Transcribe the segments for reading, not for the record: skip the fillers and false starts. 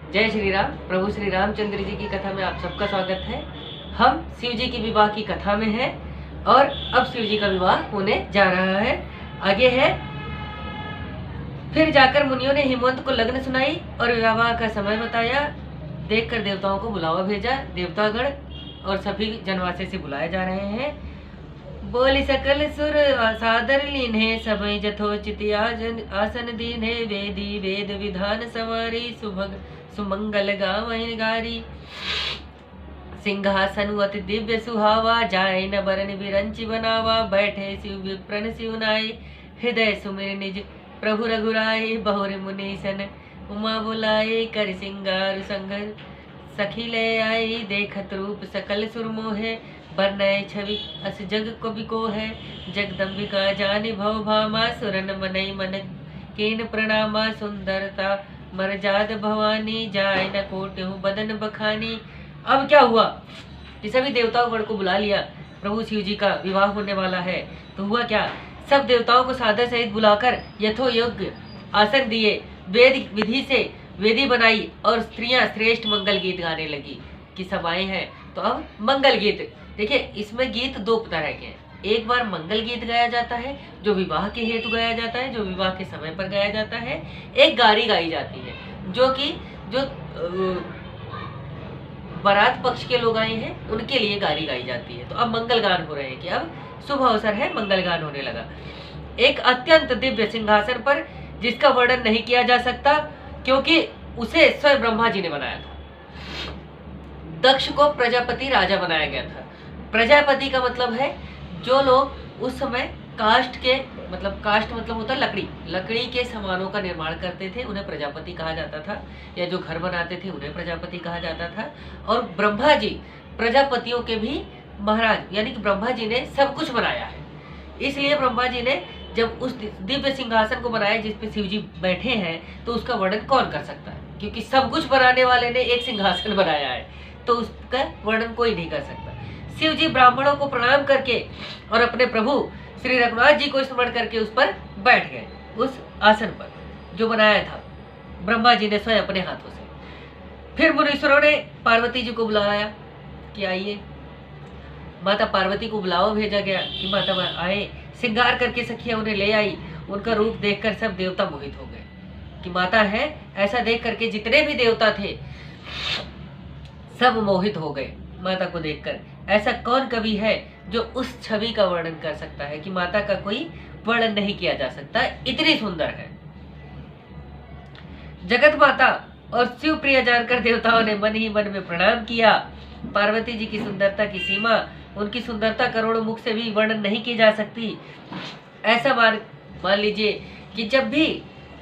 जय श्री राम। प्रभु श्री रामचंद्र जी की कथा में आप सबका स्वागत है। हम शिव जी की विवाह की कथा में हैं और अब शिव जी का विवाह होने जा रहा है। आगे है, फिर जाकर मुनियों ने हिमवंत को लग्न सुनाई और विवाह का समय बताया। देखकर देवताओं को बुलावा भेजा। देवतागण और सभी जनवासे से बुलाए जा रहे हैं। बोली सकल सुर सादर लीन्हे, समय जथोचित आसन दीन्हे। वेदी वेद विधान सवारी, सुमंगल गावहि गारी। सिंहासन अति दिव्य सुहावा, जाय न बरन बिरंचि बनावा। बैठे शिव विप्रन शिवनाई, हृदय सुमिर निज प्रभु रघुराई। बहुर मुनीसन उमा बुलाई, कर सिंगार संगर सखी ले आई। देखत रूप सकल सुर मोहे, बरनय छवि अस जग को बिको है। जगदम्बिका जानि भव भामा, सुरन मनई मन कीन प्रणामा। सुंदरता मरजाद भवानी, जाय न कोटहु बदन बखानी। अब क्या हुआ कि सभी देवताओं गण को बुला लिया। प्रभु शिव जी का विवाह होने वाला है। तो हुआ क्या, सब देवताओं को सादर सहित बुलाकर यथो योग्य आसन दिए। वेद विधि से वेदी बनाई और स्त्रियां श्रेष्ठ मंगल गीत गाने लगी कि सब आए हैं। तो अब मंगल गीत देखिए, इसमें गीत दो तरह के हैं। एक बार मंगल गीत गाया जाता है जो विवाह के हेतु गाया जाता है, जो विवाह के समय पर गाया जाता है। एक गारी गाई जाती है जो कि बारात पक्ष के लोग आए हैं उनके लिए गारी गाई जाती है। तो अब मंगल गान हो रहे हैं कि अब शुभ अवसर है, मंगल गान होने लगा। एक अत्यंत दिव्य सिंहासन पर, जिसका वर्णन नहीं किया जा सकता क्योंकि उसे स्वयं ब्रह्मा जी ने बनाया था। दक्ष को प्रजापति राजा बनाया गया था। प्रजापति का मतलब है जो लोग उस समय काष्ठ मतलब होता है लकड़ी के सामानों का निर्माण करते थे, उन्हें प्रजापति कहा जाता था। या जो घर बनाते थे उन्हें प्रजापति कहा जाता था। और ब्रह्मा जी प्रजापतियों के भी महाराज, यानी कि ब्रह्मा जी ने सब कुछ बनाया है। इसलिए ब्रह्मा जी ने जब उस दिव्य सिंहासन को बनाया जिस पे शिव जी बैठे हैं, तो उसका वर्णन कौन कर सकता है, क्योंकि सब कुछ बनाने वाले ने एक सिंहासन बनाया है, तो उसका वर्णन कोई नहीं कर सकता। शिव जी ब्राह्मणों को प्रणाम करके और अपने प्रभु श्री रघुनाथ जी को स्मरण करके उस पर बैठ गए, उस आसन पर जो बनाया था ब्रह्मा जी ने स्वयं अपने हाथों से। फिर मुनीश्वरों ने पार्वती जी को बुलाया कि आइए। माता पार्वती को बुलावा भेजा गया कि माता आए। श्रृंगार करके सखियां उन्हें ले आई। उनका रूप देखकर सब देवता मोहित हो गए कि माता है। ऐसा देख करके जितने भी देवता थे सब मोहित हो गए माता को देखकर। ऐसा कौन कवि है जो उस छवि का वर्णन कर सकता है कि माता का कोई वर्णन नहीं किया जा सकता, इतनी सुंदर है। जगत माता और शिव प्रिय जानकर देवताओं ने मन ही मन में प्रणाम किया। पार्वती जी की सुंदरता की सीमा, उनकी सुंदरता करोड़ों मुख से भी वर्णन नहीं की जा सकती। ऐसा मान लीजिए कि जब भी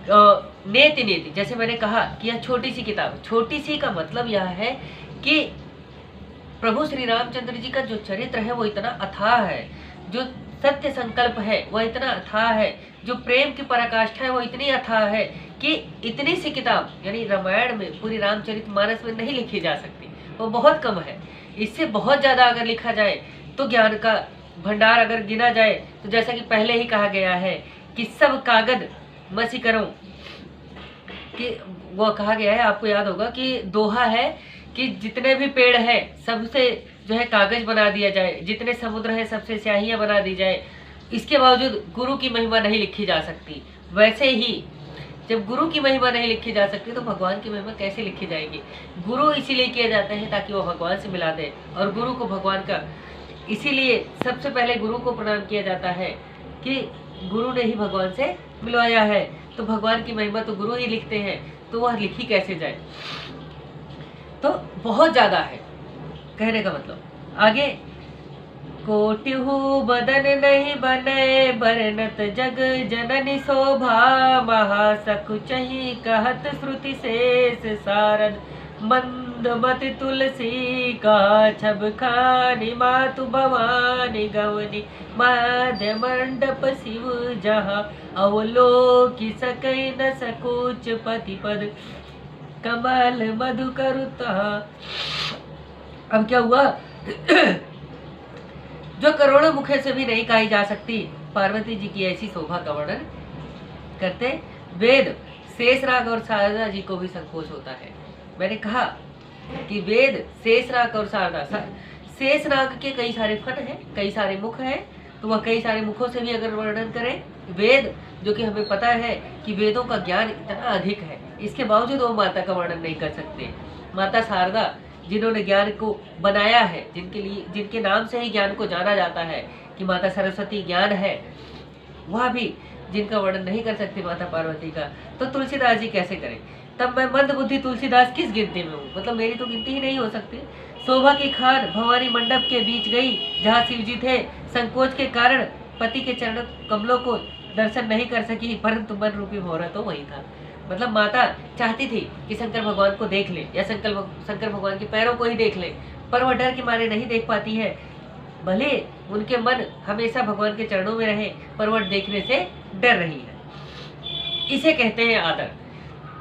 नेति नेति, जैसे मैंने कहा कि यह छोटी सी किताब, छोटी सी का मतलब यह है कि प्रभु श्री रामचंद्र जी का जो चरित्र है वो इतना अथाह है, जो सत्य संकल्प है वह इतना अथाह है, जो प्रेम की पराकाष्ठा है वो इतनी अथाह है कि इतनी सी किताब यानी रामायण में, पूरी रामचरितमानस में नहीं लिखी जा सकती, वो बहुत कम है। इससे बहुत ज्यादा अगर लिखा जाए तो ज्ञान का भंडार अगर गिना जाए तो जैसा कि पहले ही कहा गया है कि सब कागज मसी करो, कि वो कहा गया है, आपको याद होगा कि दोहा है कि जितने भी पेड़ हैं सबसे जो है कागज बना दिया जाए, जितने समुद्र हैं सबसे स्याहियां बना दी जाए। इसके बावजूद गुरु की महिमा नहीं लिखी जा सकती। वैसे ही जब गुरु की महिमा नहीं लिखी जा सकती तो भगवान की महिमा कैसे लिखी जाएगी। गुरु इसीलिए किए जाते हैं ताकि वो भगवान से मिला दे और गुरु को भगवान का, इसीलिए सबसे पहले गुरु को प्रणाम किया जाता है कि गुरु ने ही भगवान से मिलवाया है। तो भगवान की महिमा तो गुरु ही लिखते हैं, तो वह लिखी कैसे जाए। तो बहुत ज्यादा है कहने का मतलब। आगे, कोटिहु बदन नहीं बने, बरनत जग जननी शोभा। महासकुचहि कहत श्रुति शेष, सारद मंदमति तुलसी का। छब खानी मातु भवानी, गवनी माध्य मंडप शिव जहाँ। अवलोकि सकै न सकुच पति पद, कमल मधु करुता। अब क्या हुआ जो करोड़ों मुखे से भी नहीं कही जा सकती, पार्वती जी की ऐसी शोभा का वर्णन करते वेद शेषराग और शारदा जी को भी संकोच होता है मैंने कहा कि वेद, शेषनाग और शारदा, शेषनाग के कई सारे फन हैं, कई सारे मुख हैं, तो वह कई सारे मुखों से भी अगर वर्णन करें, वेद जो कि हमें पता है कि वेदों का ज्ञान इतना अधिक है, इसके बावजूद वो माता का वर्णन नहीं कर सकते। माता शारदा जिन्होंने ज्ञान को बनाया है, जिनके नाम से ही ज्ञान को जाना जाता है कि माता सरस्वती ज्ञान है, वह भी जिनका वर्णन नहीं कर सकती माता पार्वती का, तो तुलसीदास जी कैसे करें। तब मैं मंद बुद्धि तुलसीदास किस गिनती में हूँ, मतलब मेरी तो गिनती ही नहीं हो सकती। शोभा की खान भवानी मंडप के बीच गई, जहाँ शिव जी थे, संकोच के कारण पति के चरण कमलों को दर्शन नहीं कर सकी, परंतु मन रूपी भौरा तो वही था। मतलब माता चाहती थी कि शंकर भगवान को देख ले, या शंकर भगवान के पैरों को ही देख ले, पर वह डर के मारे नहीं देख पाती है। भले उनके मन हमेशा भगवान के चरणों में रहे, पर वह देखने से डर रही है। इसे कहते हैं आदर,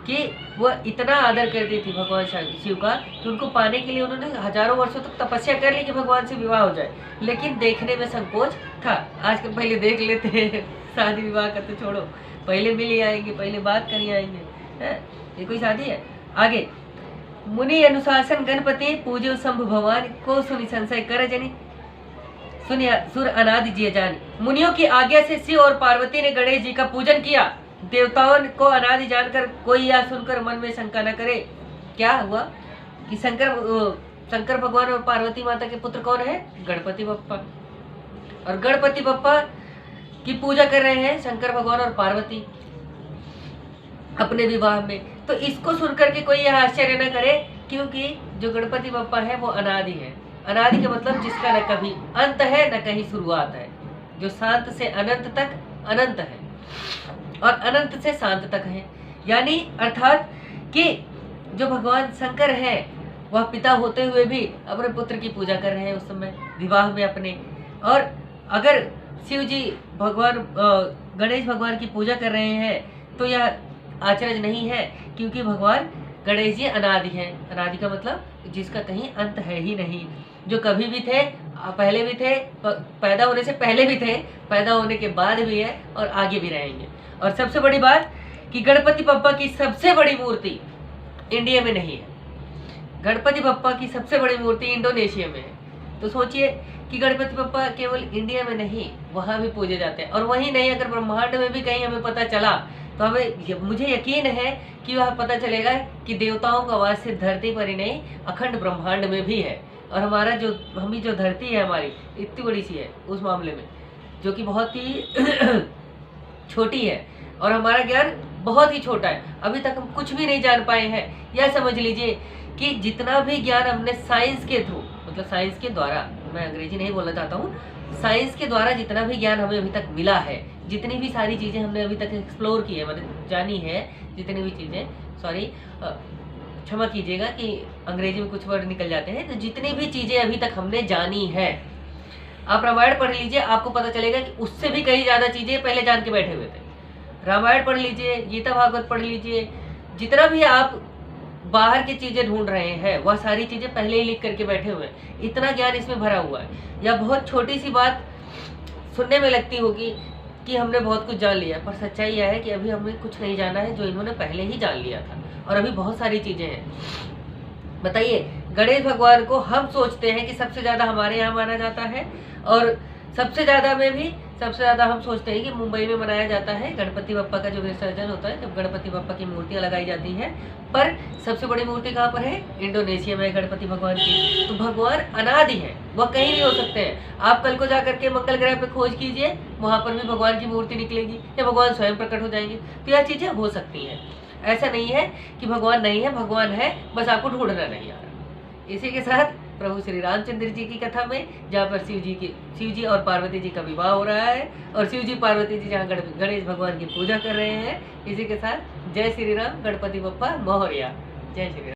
कि वह इतना आदर करती थी भगवान शिव का कि उनको पाने के लिए उन्होंने हजारों वर्षों तक तपस्या कर ली कि भगवान से विवाह हो जाए, लेकिन देखने में संकोच था। आजकल पहले देख लेते हैं, शादी विवाह का तो छोड़ो, पहले मिल ही आएंगे, पहले बात कर ही आएंगे, ये कोई शादी है। आगे, मुनि अनुशासन गणपति पूजे शंभु भगवान को सुनी संशय कर जनी, सुनिया सुर अनादि जिय जान। मुनियों की आज्ञा से शिव और पार्वती ने गणेश जी का पूजन किया। देवताओं को अनादि जानकर कोई यह सुनकर मन में शंका न करे। क्या हुआ कि शंकर भगवान और पार्वती माता के पुत्र कौन है? गणपति बप्पा। और गणपति बप्पा की पूजा कर रहे हैं शंकर भगवान और पार्वती अपने विवाह में। तो इसको सुनकर के कोई यह आश्चर्य न करे, क्योंकि जो गणपति बप्पा है वो अनादि है। अनादि का मतलब जिसका न कभी अंत है न कहीं शुरुआत है, जो शांत से अनंत तक अनंत है और अनंत से शांत तक है। यानी अर्थात कि जो भगवान शंकर है वह पिता होते हुए भी अपने पुत्र की पूजा कर रहे हैं उस समय विवाह में अपने। और अगर शिव जी भगवान गणेश भगवान की पूजा कर रहे हैं तो यह आचरज नहीं है, क्योंकि भगवान गणेश जी अनादि हैं। अनादि का मतलब जिसका कहीं अंत है ही नहीं, जो कभी भी थे, पहले भी थे, पैदा होने से पहले भी थे, पैदा होने के बाद भी है और आगे भी रहेंगे। और सबसे बड़ी बात कि गणपति बप्पा की सबसे बड़ी मूर्ति इंडिया में नहीं है। गणपति बप्पा की सबसे बड़ी मूर्ति इंडोनेशिया में है। तो सोचिए कि गणपति बप्पा केवल इंडिया में नहीं, वहाँ भी पूजे जाते हैं। और वहीं नहीं, अगर ब्रह्मांड में भी कहीं हमें पता चला तो मुझे यकीन है कि वह पता चलेगा कि देवताओं का वास सिर्फ धरती पर ही नहीं, अखंड ब्रह्मांड में भी है। और हमारा जो धरती है हमारी इतनी बड़ी सी है उस मामले में, जो कि बहुत ही छोटी है, और हमारा ज्ञान बहुत ही छोटा है। अभी तक हम कुछ भी नहीं जान पाए हैं। यह समझ लीजिए कि जितना भी ज्ञान हमने साइंस के थ्रू, मतलब साइंस के द्वारा, मैं अंग्रेजी नहीं बोलना चाहता हूँ, साइंस के द्वारा जितना भी ज्ञान हमें अभी तक मिला है, जितनी भी सारी चीज़ें हमने अभी तक एक्सप्लोर की है, मतलब जानी है, जितनी भी चीज़ें, सॉरी क्षमा कीजिएगा कि अंग्रेजी में कुछ वर्ड निकल जाते हैं, तो जितनी भी चीज़ें अभी तक हमने जानी है, आप रामायण पढ़ लीजिए, आपको पता चलेगा कि उससे भी कई ज़्यादा चीज़ें पहले जान के बैठे हुए थे। रामायण पढ़ लीजिए, गीता भागवत पढ़ लीजिए, जितना भी आप बाहर की चीज़ें ढूंढ रहे हैं वह सारी चीज़ें पहले ही लिख करके बैठे हुए हैं। इतना ज्ञान इसमें भरा हुआ है। या बहुत छोटी सी बात सुनने में लगती होगी कि हमने बहुत कुछ जान लिया, पर सच्चाई यह है कि अभी हमें कुछ नहीं जाना है जो इन्होंने पहले ही जान लिया था, और अभी बहुत सारी चीज़ें हैं। बताइए, गणेश भगवान को हम सोचते हैं कि सबसे ज़्यादा हमारे यहाँ माना जाता है, और सबसे ज़्यादा हम सोचते हैं कि मुंबई में मनाया जाता है गणपति बप्पा का जो विसर्जन होता है, जब गणपति बप्पा की मूर्तियाँ लगाई जाती हैं। पर सबसे बड़ी मूर्ति कहाँ पर है? इंडोनेशिया में गणपति भगवान की। तो भगवान अनादि है, वह कहीं नहीं हो सकते हैं। आप कल को जाकर के मंगल ग्रह पे खोज कीजिए, वहाँ पर भी भगवान की मूर्ति निकलेगी या भगवान स्वयं प्रकट हो जाएंगे। तो यह चीज़ें हो सकती हैं। ऐसा नहीं है कि भगवान नहीं है, भगवान है, बस आपको ढूंढना नहीं आ रहा। इसी के साथ प्रभु श्री रामचंद्र जी की कथा में, जहाँ पर शिव जी और पार्वती जी का विवाह हो रहा है, और शिव जी पार्वती जी जहाँ गणेश भगवान की पूजा कर रहे हैं, इसी के साथ जय श्री राम, गणपति बप्पा मोरया। जय श्री राम।